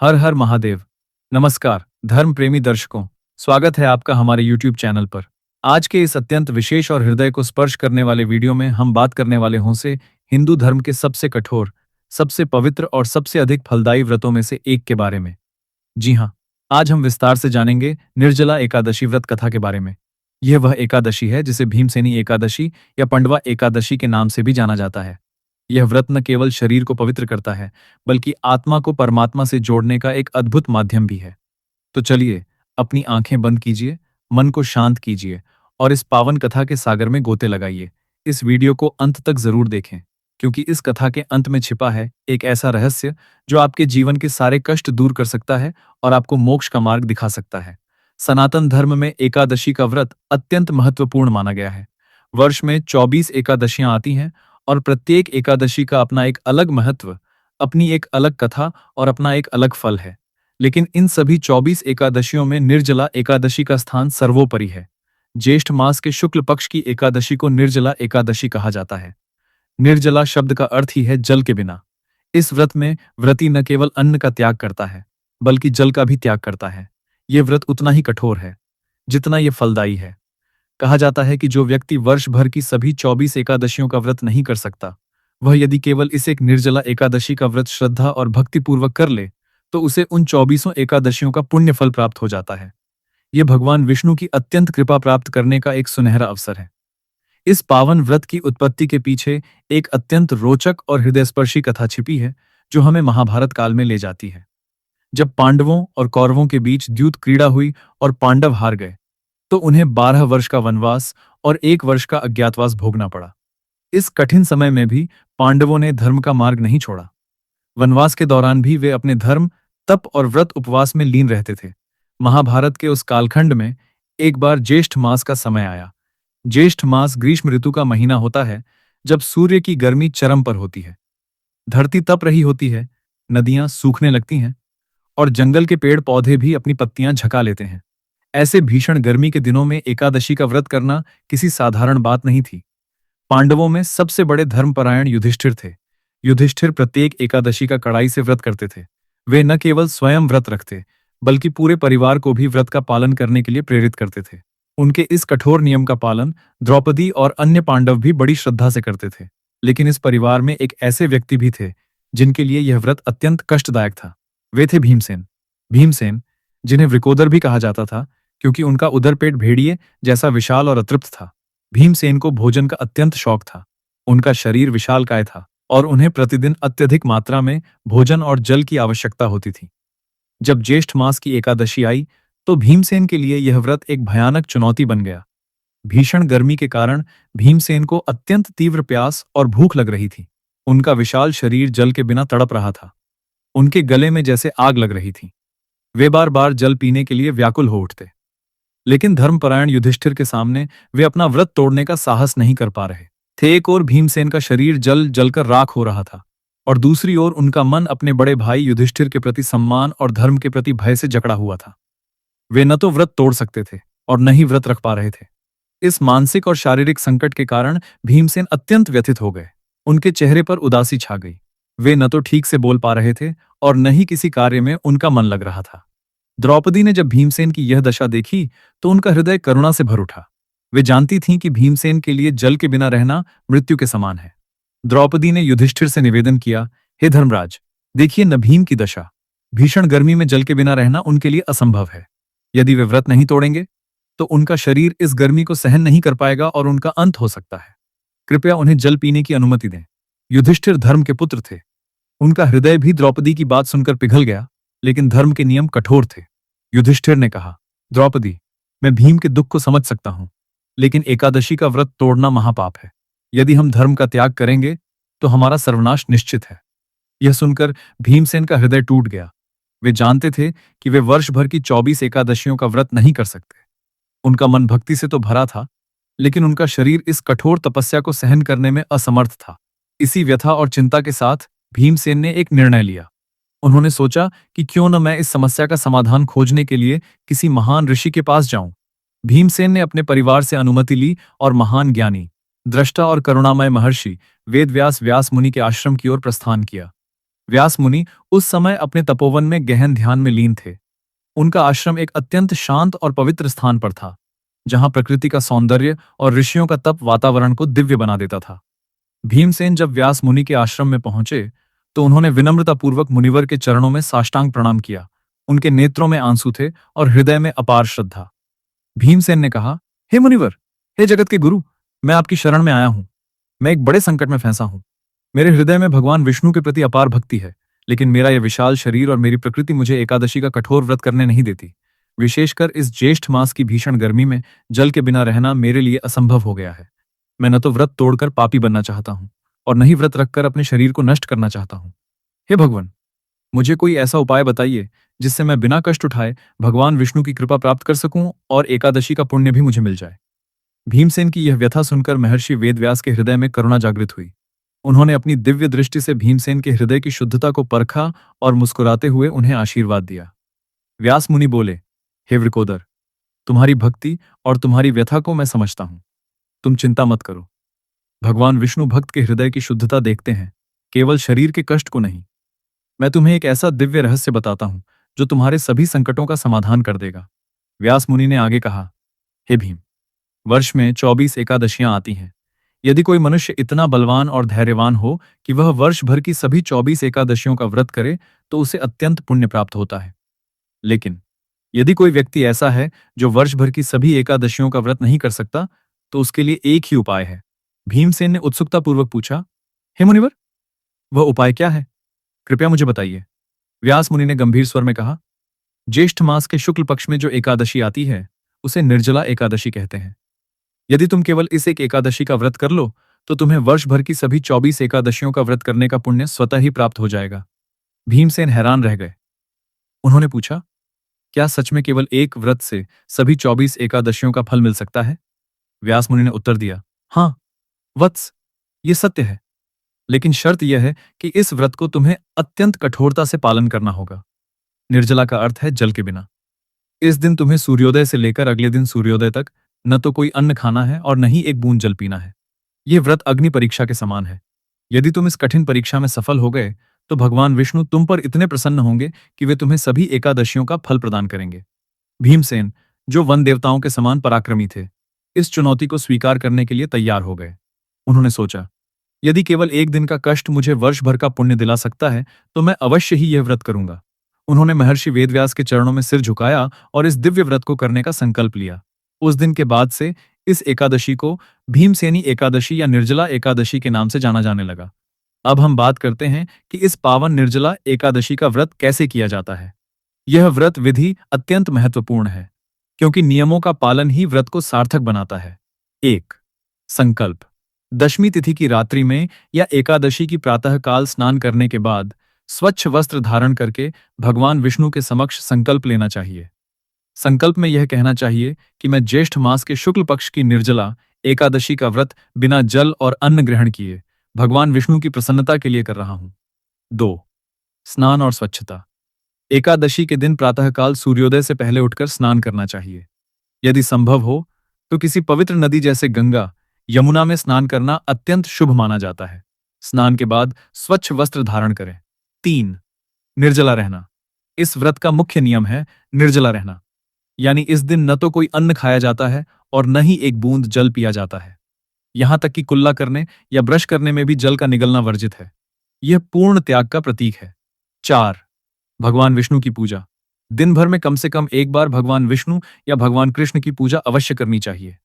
हर हर महादेव। नमस्कार धर्म प्रेमी दर्शकों, स्वागत है आपका हमारे YouTube चैनल पर। आज के इस अत्यंत विशेष और हृदय को स्पर्श करने वाले वीडियो में हम बात करने वाले हों से हिंदू धर्म के सबसे कठोर, सबसे पवित्र और सबसे अधिक फलदायी व्रतों में से एक के बारे में। जी हाँ, आज हम विस्तार से जानेंगे निर्जला एकादशी व्रत कथा के बारे में। यह वह एकादशी है जिसे भीमसेनी एकादशी या पंडवा एकादशी के नाम से भी जाना जाता है। यह व्रत न केवल शरीर को पवित्र करता है, बल्कि आत्मा को परमात्मा से जोड़ने का एक अद्भुत माध्यम भी है। तो चलिए, अपनी आंखें बंद कीजिए, मन को शांत कीजिए और इस पावन कथा के सागर में गोते लगाइए। इस वीडियो को अंत तक जरूर देखें, क्योंकि इस कथा के अंत में छिपा है एक ऐसा रहस्य जो आपके जीवन के सारे कष्ट दूर कर सकता है और आपको मोक्ष का मार्ग दिखा सकता है। सनातन धर्म में एकादशी का व्रत अत्यंत महत्वपूर्ण माना गया है। वर्ष में 24 एकादशियां आती हैं और प्रत्येक एकादशी का अपना एक अलग महत्व, अपनी एक अलग कथा और अपना एक अलग फल है। लेकिन इन सभी 24 एकादशियों में निर्जला एकादशी का स्थान सर्वोपरि है। ज्येष्ठ मास के शुक्ल पक्ष की एकादशी को निर्जला एकादशी कहा जाता है। निर्जला शब्द का अर्थ ही है जल के बिना। इस व्रत में व्रती न केवल अन्न का त्याग करता है, बल्कि जल का भी त्याग करता है। यह व्रत उतना ही कठोर है जितना यह फलदायी है। कहा जाता है कि जो व्यक्ति वर्ष भर की सभी 24 एकादशियों का व्रत नहीं कर सकता, वह यदि केवल इस एक निर्जला एकादशी का व्रत श्रद्धा और भक्तिपूर्वक कर ले, तो उसे उन 24 एकादशियों का पुण्य फल प्राप्त हो जाता है। यह भगवान विष्णु की अत्यंत कृपा प्राप्त करने का एक सुनहरा अवसर है। इस पावन व्रत की उत्पत्ति के पीछे एक अत्यंत रोचक और हृदयस्पर्शी कथा छिपी है, जो हमें महाभारत काल में ले जाती है। जब पांडवों और कौरवों के बीच द्यूत क्रीड़ा हुई और पांडव हार गए, तो उन्हें 12 वर्ष का वनवास और 1 वर्ष का अज्ञातवास भोगना पड़ा। इस कठिन समय में भी पांडवों ने धर्म का मार्ग नहीं छोड़ा। वनवास के दौरान भी वे अपने धर्म, तप और व्रत उपवास में लीन रहते थे। महाभारत के उस कालखंड में एक बार ज्येष्ठ मास का समय आया। ज्येष्ठ मास ग्रीष्म ऋतु का महीना होता है, जब सूर्य की गर्मी चरम पर होती है। धरती तप रही होती है, नदियां सूखने लगती हैं और जंगल के पेड़ पौधे भी अपनी पत्तियां झका लेते हैं। ऐसे भीषण गर्मी के दिनों में एकादशी का व्रत करना किसी साधारण बात नहीं थी। पांडवों में सबसे बड़े धर्मपरायण युधिष्ठिर थे। युधिष्ठिर प्रत्येक एकादशी का कड़ाई से व्रत करते थे। वे न केवल स्वयं व्रत रखते, बल्कि पूरे परिवार को भी व्रत का पालन करने के लिए प्रेरित करते थे। उनके इस कठोर नियम का पालन द्रौपदी और अन्य पांडव भी बड़ी श्रद्धा से करते थे। लेकिन इस परिवार में एक ऐसे व्यक्ति भी थे जिनके लिए यह व्रत अत्यंत कष्टदायक था। वे थे भीमसेन। भीमसेन, जिन्हें वृकोदर भी कहा जाता था, क्योंकि उनका उदरपेट भेड़िए जैसा विशाल और अतृप्त था। भीमसेन को भोजन का अत्यंत शौक था। उनका शरीर विशालकाय था और उन्हें प्रतिदिन अत्यधिक मात्रा में भोजन और जल की आवश्यकता होती थी। जब ज्येष्ठ मास की एकादशी आई, तो भीमसेन के लिए यह व्रत एक भयानक चुनौती बन गया। भीषण गर्मी के कारण भीमसेन को अत्यंत तीव्र प्यास और भूख लग रही थी। उनका विशाल शरीर जल के बिना तड़प रहा था। उनके गले में जैसे आग लग रही थी। वे बार बार जल पीने के लिए व्याकुल हो उठते। लेकिन धर्मपरायण युधिष्ठिर के सामने वे अपना व्रत तोड़ने का साहस नहीं कर पा रहे थे। एक ओर भीमसेन का शरीर जल जलकर राख हो रहा था, और दूसरी ओर उनका मन अपने बड़े भाई युधिष्ठिर के प्रति सम्मान और धर्म के प्रति भय से जकड़ा हुआ था। वे न तो व्रत तोड़ सकते थे और न ही व्रत रख पा रहे थे। इस मानसिक और शारीरिक संकट के कारण भीमसेन अत्यंत व्यथित हो गए। उनके चेहरे पर उदासी छा गई। वे न तो ठीक से बोल पा रहे थे और न ही किसी कार्य में उनका मन लग रहा था। द्रौपदी ने जब भीमसेन की यह दशा देखी, तो उनका हृदय करुणा से भर उठा। वे जानती थीं कि भीमसेन के लिए जल के बिना रहना मृत्यु के समान है। द्रौपदी ने युधिष्ठिर से निवेदन किया, हे धर्मराज, देखिए न भीम की दशा। भीषण गर्मी में जल के बिना रहना उनके लिए असंभव है। यदि वे व्रत नहीं तोड़ेंगे, तो उनका शरीर इस गर्मी को सहन नहीं कर पाएगा और उनका अंत हो सकता है। कृपया उन्हें जल पीने की अनुमति दें। युधिष्ठिर धर्म के पुत्र थे। उनका हृदय भी द्रौपदी की बात सुनकर पिघल गया, लेकिन धर्म के नियम कठोर थे। युधिष्ठिर ने कहा, द्रौपदी, मैं भीम के दुख को समझ सकता हूं, लेकिन एकादशी का व्रत तोड़ना महापाप है। यदि हम धर्म का त्याग करेंगे, तो हमारा सर्वनाश निश्चित है। यह सुनकर भीमसेन का हृदय टूट गया। वे जानते थे कि वे वर्ष भर की 24 एकादशियों का व्रत नहीं कर सकते। उनका मन भक्ति से तो भरा था, लेकिन उनका शरीर इस कठोर तपस्या को सहन करने में असमर्थ था। इसी व्यथा और चिंता के साथ भीमसेन ने एक निर्णय लिया। उन्होंने सोचा कि क्यों न मैं इस समस्या का समाधान खोजने के लिए किसी महान ऋषि के पास जाऊं। भीमसेन ने अपने परिवार से अनुमति ली और महान ज्ञानी, दृष्टा और करुणामय महर्षि वेदव्यास व्यास मुनि के आश्रम की ओर प्रस्थान किया। व्यास मुनि उस समय अपने तपोवन में गहन ध्यान में लीन थे। उनका आश्रम एक अत्यंत शांत और पवित्र स्थान पर था, जहां प्रकृति का सौंदर्य और ऋषियों का तप वातावरण को दिव्य बना देता था। भीमसेन जब व्यास मुनि के आश्रम में पहुंचे, तो उन्होंने विनम्रतापूर्वक मुनिवर के चरणों में साष्टांग प्रणाम किया। उनके नेत्रों में आंसू थे और हृदय में अपार श्रद्धा। भीमसेन ने कहा, हे मुनिवर, हे जगत के गुरु, मैं आपकी शरण में आया हूं। मैं एक बड़े संकट में फंसा हूं। मेरे हृदय में भगवान विष्णु के प्रति अपार भक्ति है, लेकिन मेरा यह विशाल शरीर और मेरी प्रकृति मुझे एकादशी का कठोर व्रत करने नहीं देती। विशेषकर इस ज्येष्ठ मास की भीषण गर्मी में जल के बिना रहना मेरे लिए असंभव हो गया है। मैं न तो व्रत तोड़कर पापी बनना चाहता हूँ और न ही व्रत रखकर अपने शरीर को नष्ट करना चाहता हूँ। हे भगवान, मुझे कोई ऐसा उपाय बताइए जिससे मैं बिना कष्ट उठाए भगवान विष्णु की कृपा प्राप्त कर सकूं और एकादशी का पुण्य भी मुझे मिल जाए। भीमसेन की यह व्यथा सुनकर महर्षि वेदव्यास के हृदय में करुणा जागृत हुई। उन्होंने अपनी दिव्य दृष्टि से भीमसेन के हृदय की शुद्धता को परखा और मुस्कुराते हुए उन्हें आशीर्वाद दिया। व्यास मुनि बोले, हे वृकोदर, तुम्हारी भक्ति और तुम्हारी व्यथा को मैं समझता हूं। तुम चिंता मत करो। भगवान विष्णु भक्त के हृदय की शुद्धता देखते हैं, केवल शरीर के कष्ट को नहीं। मैं तुम्हें एक ऐसा दिव्य रहस्य बताता हूं जो तुम्हारे सभी संकटों का समाधान कर देगा। व्यास मुनि ने आगे कहा, हे भीम, वर्ष में 24 एकादशियां आती हैं। यदि कोई मनुष्य इतना बलवान और धैर्यवान हो कि वह वर्ष भर की सभी 24 एकादशियों का व्रत करे, तो उसे अत्यंत पुण्य प्राप्त होता है। लेकिन यदि कोई व्यक्ति ऐसा है जो वर्ष भर की सभी एकादशियों का व्रत नहीं कर सकता, तो उसके लिए एक ही उपाय है। भीमसेन ने उत्सुकतापूर्वक पूछा, हे मुनिवर, वह उपाय क्या है? कृपया मुझे बताइए। व्यास मुनि ने गंभीर स्वर में कहा, ज्येष्ठ मास के शुक्ल पक्ष में जो एकादशी आती है, उसे निर्जला एकादशी कहते हैं। यदि तुम केवल इस एक एकादशी का व्रत कर लो, तो तुम्हें वर्ष भर की सभी 24 एकादशियों का व्रत करने का पुण्य स्वतः ही प्राप्त हो जाएगा। भीमसेन हैरान रह गए। उन्होंने पूछा, क्या सच में केवल एक व्रत से सभी 24 एकादशियों का फल मिल सकता है? व्यास मुनि ने उत्तर दिया, हाँ वत्स, ये सत्य है, लेकिन शर्त यह है कि इस व्रत को तुम्हें अत्यंत कठोरता से पालन करना होगा। निर्जला का अर्थ है जल के बिना। इस दिन तुम्हें सूर्योदय से लेकर अगले दिन सूर्योदय तक न तो कोई अन्न खाना है और न ही एक बूंद जल पीना है। यह व्रत अग्नि परीक्षा के समान है। यदि तुम इस कठिन परीक्षा में सफल हो गए, तो भगवान विष्णु तुम पर इतने प्रसन्न होंगे कि वे तुम्हें सभी एकादशियों का फल प्रदान करेंगे। भीमसेन, जो वन देवताओं के समान पराक्रमी थे, इस चुनौती को स्वीकार करने के लिए तैयार हो गए। उन्होंने सोचा, यदि केवल एक दिन का कष्ट मुझे वर्ष भर का पुण्य दिला सकता है, तो मैं अवश्य ही यह व्रत करूंगा। उन्होंने महर्षि वेदव्यास के चरणों में सिर झुकाया और इस दिव्य व्रत को करने का संकल्प लिया। उस दिन के बाद से इस एकादशी को भीमसेनी एकादशी या निर्जला एकादशी के नाम से जाना जाने लगा। अब हम बात करते हैं कि इस पावन निर्जला एकादशी का व्रत कैसे किया जाता है। यह व्रत विधि अत्यंत महत्वपूर्ण है, क्योंकि नियमों का पालन ही व्रत को सार्थक बनाता है। 1. संकल्प। दशमी तिथि की रात्रि में या एकादशी की प्रातःकाल स्नान करने के बाद स्वच्छ वस्त्र धारण करके भगवान विष्णु के समक्ष संकल्प लेना चाहिए। संकल्प में यह कहना चाहिए कि मैं ज्येष्ठ मास के शुक्ल पक्ष की निर्जला एकादशी का व्रत बिना जल और अन्न ग्रहण किए भगवान विष्णु की प्रसन्नता के लिए कर रहा हूं। 2. स्नान और स्वच्छता। एकादशी के दिन प्रातःकाल सूर्योदय से पहले उठकर स्नान करना चाहिए। यदि संभव हो तो किसी पवित्र नदी जैसे गंगा, यमुना में स्नान करना अत्यंत शुभ माना जाता है। स्नान के बाद स्वच्छ वस्त्र धारण करें। 3. निर्जला रहना। इस व्रत का मुख्य नियम है निर्जला रहना, यानी इस दिन न तो कोई अन्न खाया जाता है और न ही एक बूंद जल पिया जाता है। यहां तक कि कुल्ला करने या ब्रश करने में भी जल का निगलना वर्जित है। यह पूर्ण त्याग का प्रतीक है। 4. भगवान विष्णु की पूजा। दिन भर में कम से कम एक बार भगवान विष्णु या भगवान कृष्ण की पूजा अवश्य करनी चाहिए।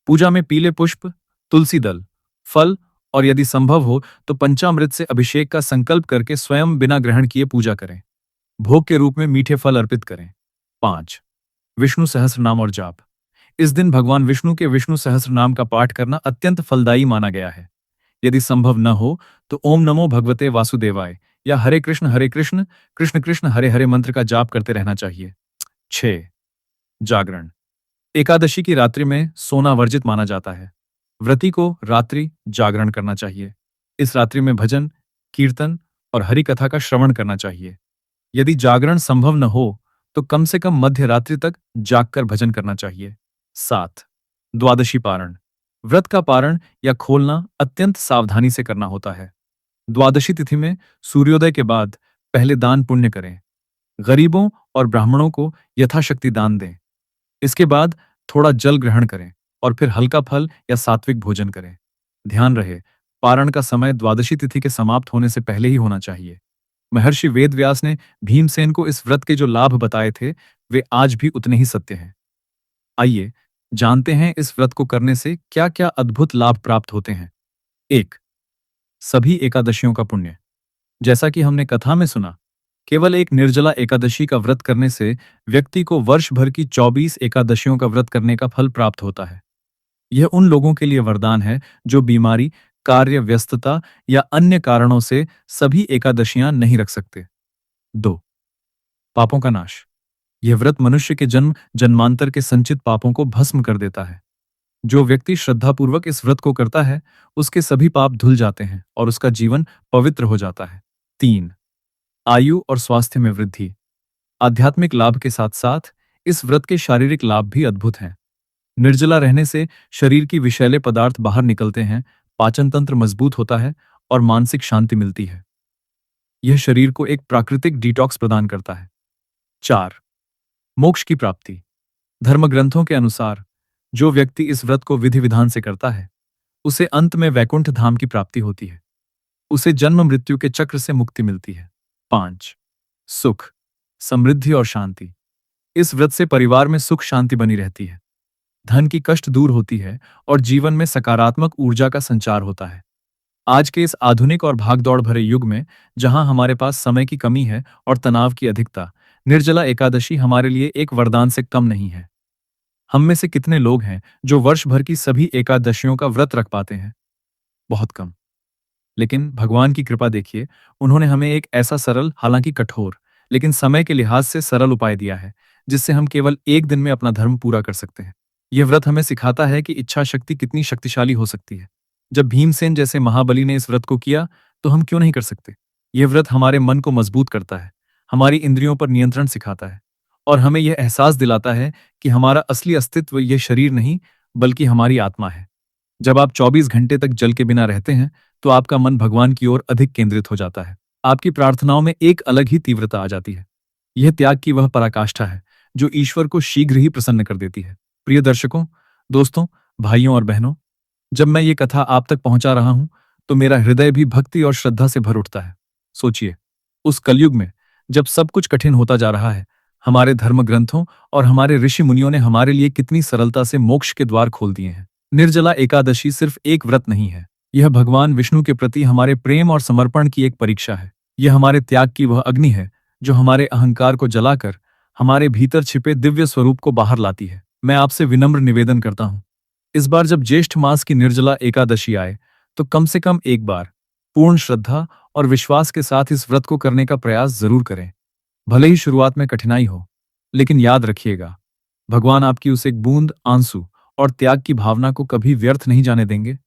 पूजा में पीले पुष्प, तुलसी दल, फल और यदि संभव हो तो पंचामृत से अभिषेक का संकल्प करके स्वयं बिना ग्रहण किए पूजा करें। भोग के रूप में मीठे फल अर्पित करें। 5. विष्णु सहस्रनाम और जाप। इस दिन भगवान विष्णु के विष्णु सहस्रनाम का पाठ करना अत्यंत फलदायी माना गया है। यदि संभव न हो तो ओम नमो भगवते वासुदेवाय या हरे कृष्ण कृष्ण कृष्ण हरे हरे मंत्र का जाप करते रहना चाहिए। 6. जागरण। एकादशी की रात्रि में सोना वर्जित माना जाता है। व्रती को रात्रि जागरण करना चाहिए। इस रात्रि में भजन, कीर्तन और हरि कथा का श्रवण करना चाहिए। यदि जागरण संभव न हो तो कम से कम मध्य रात्रि तक जागकर भजन करना चाहिए। 7. द्वादशी पारण। व्रत का पारण या खोलना अत्यंत सावधानी से करना होता है। द्वादशी तिथि में सूर्योदय के बाद पहले दान पुण्य करें। गरीबों और ब्राह्मणों को यथाशक्ति दान दें। इसके बाद थोड़ा जल ग्रहण करें और फिर हल्का फल या सात्विक भोजन करें। ध्यान रहे, पारण का समय द्वादशी तिथि के समाप्त होने से पहले ही होना चाहिए। महर्षि वेदव्यास ने भीमसेन को इस व्रत के जो लाभ बताए थे, वे आज भी उतने ही सत्य हैं। आइए जानते हैं इस व्रत को करने से क्या-क्या अद्भुत लाभ प्राप्त होते हैं। 1. सभी एकादशियों का पुण्य। जैसा कि हमने कथा में सुना, केवल एक निर्जला एकादशी का व्रत करने से व्यक्ति को वर्ष भर की 24 एकादशियों का व्रत करने का फल प्राप्त होता है। यह उन लोगों के लिए वरदान है जो बीमारी, कार्य व्यस्तता या अन्य कारणों से सभी एकादशियां नहीं रख सकते। 2. पापों का नाश। यह व्रत मनुष्य के जन्म जन्मांतर के संचित पापों को भस्म कर देता है। जो व्यक्ति श्रद्धापूर्वक इस व्रत को करता है, उसके सभी पाप धुल जाते हैं और उसका जीवन पवित्र हो जाता है। 3. आयु और स्वास्थ्य में वृद्धि। आध्यात्मिक लाभ के साथ साथ इस व्रत के शारीरिक लाभ भी अद्भुत हैं। निर्जला रहने से शरीर की विषैले पदार्थ बाहर निकलते हैं, पाचन तंत्र मजबूत होता है और मानसिक शांति मिलती है। यह शरीर को एक प्राकृतिक डिटॉक्स प्रदान करता है। 4. मोक्ष की प्राप्ति। धर्म ग्रंथों के अनुसार जो व्यक्ति इस व्रत को विधि विधान से करता है, उसे अंत में वैकुंठ धाम की प्राप्ति होती है। उसे जन्म मृत्यु के चक्र से मुक्ति मिलती है। 5. सुख, समृद्धि और शांति। इस व्रत से परिवार में सुख शांति बनी रहती है, धन की कष्ट दूर होती है और जीवन में सकारात्मक ऊर्जा का संचार होता है। आज के इस आधुनिक और भागदौड़ भरे युग में, जहां हमारे पास समय की कमी है और तनाव की अधिकता, निर्जला एकादशी हमारे लिए एक वरदान से कम नहीं है। हम में से कितने लोग हैं जो वर्ष भर की सभी एकादशियों का व्रत रख पाते हैं? बहुत कम। लेकिन भगवान की कृपा देखिए, उन्होंने हमें एक ऐसा सरल, हालांकि कठोर, लेकिन समय के लिहाज से सरल उपाय दिया है, जिससे हम केवल एक दिन में अपना धर्म पूरा कर सकते हैं। यह व्रत हमें सिखाता है कि इच्छा शक्ति कितनी शक्तिशाली हो सकती है। जब भीमसेन जैसे महाबली ने इस व्रत को किया, तो हम क्यों नहीं कर सकते? यह व्रत हमारे मन को मजबूत करता है, हमारी इंद्रियों पर नियंत्रण सिखाता है और हमें यह एहसास दिलाता है कि हमारा असली अस्तित्व यह शरीर नहीं, बल्कि हमारी आत्मा है। जब आप 24 घंटे तक जल के बिना रहते हैं, तो आपका मन भगवान की ओर अधिक केंद्रित हो जाता है। आपकी प्रार्थनाओं में एक अलग ही तीव्रता आ जाती है। यह त्याग की वह पराकाष्ठा है जो ईश्वर को शीघ्र ही प्रसन्न कर देती है। प्रिय दर्शकों, दोस्तों, भाइयों और बहनों, जब मैं ये कथा आप तक पहुंचा रहा हूं, तो मेरा हृदय भी भक्ति और श्रद्धा से भर उठता है। सोचिए, उस कलयुग में जब सब कुछ कठिन होता जा रहा है, हमारे धर्म ग्रंथों और हमारे ऋषि मुनियों ने हमारे लिए कितनी सरलता से मोक्ष के द्वार खोल दिए हैं। निर्जला एकादशी सिर्फ एक व्रत नहीं है, यह भगवान विष्णु के प्रति हमारे प्रेम और समर्पण की एक परीक्षा है। यह हमारे त्याग की वह अग्नि है जो हमारे अहंकार को जलाकर हमारे भीतर छिपे दिव्य स्वरूप को बाहर लाती है। मैं आपसे विनम्र निवेदन करता हूं, इस बार जब ज्येष्ठ मास की निर्जला एकादशी आए, तो कम से कम एक बार पूर्ण श्रद्धा और विश्वास के साथ इस व्रत को करने का प्रयास जरूर करें। भले ही शुरुआत में कठिनाई हो, लेकिन याद रखिएगा, भगवान आपकी उस एक बूंद आंसू और त्याग की भावना को कभी व्यर्थ नहीं जाने देंगे।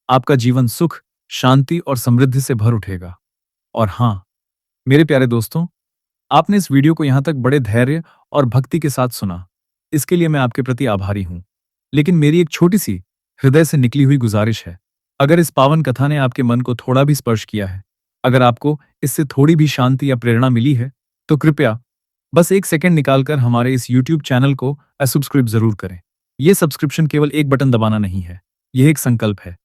आपका जीवन सुख, शांति और समृद्धि से भर उठेगा। और हाँ, मेरे प्यारे दोस्तों, आपने इस वीडियो को यहाँ तक बड़े धैर्य और भक्ति के साथ सुना, इसके लिए मैं आपके प्रति आभारी हूँ। लेकिन मेरी एक छोटी सी, हृदय से निकली हुई गुजारिश है। अगर इस पावन कथा ने आपके मन को थोड़ा भी स्पर्श किया है, अगर आपको इससे थोड़ी भी शांति या प्रेरणा मिली है, तो कृपया बस एक सेकंड निकालकर हमारे इस YouTube चैनल को सब्सक्राइब जरूर करें। यह सब्सक्रिप्शन केवल एक बटन दबाना नहीं है, यह एक संकल्प है।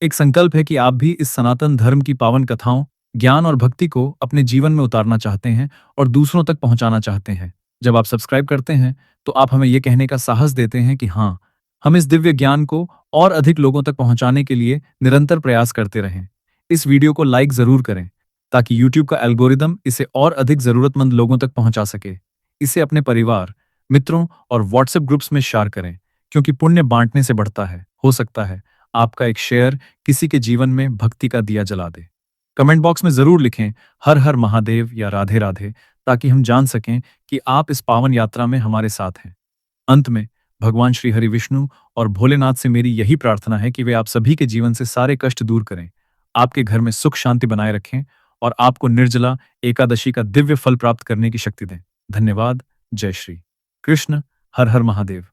एक संकल्प है कि आप भी इस सनातन धर्म की पावन कथाओं, ज्ञान और भक्ति को अपने जीवन में उतारना चाहते हैं और दूसरों तक पहुंचाना चाहते हैं। जब आप सब्सक्राइब करते हैं, तो आप हमें यह कहने का साहस देते हैं कि हाँ, हम इस दिव्य ज्ञान को और अधिक लोगों तक पहुंचाने के लिए निरंतर प्रयास करते रहें। इस वीडियो को लाइक जरूर करें, ताकि YouTube का एल्गोरिदम इसे और अधिक जरूरतमंद लोगों तक पहुंचा सके। इसे अपने परिवार, मित्रों और व्हाट्सएप ग्रुप्स में शेयर करें, क्योंकि पुण्य बांटने से बढ़ता है। हो सकता है आपका एक शेयर किसी के जीवन में भक्ति का दिया जला दे। कमेंट बॉक्स में जरूर लिखें हर हर महादेव या राधे राधे, ताकि हम जान सकें कि आप इस पावन यात्रा में हमारे साथ हैं। अंत में भगवान श्री हरि विष्णु और भोलेनाथ से मेरी यही प्रार्थना है कि वे आप सभी के जीवन से सारे कष्ट दूर करें, आपके घर में सुख शांति बनाए रखें और आपको निर्जला एकादशी का दिव्य फल प्राप्त करने की शक्ति दें। धन्यवाद। जय श्री कृष्ण। हर हर महादेव।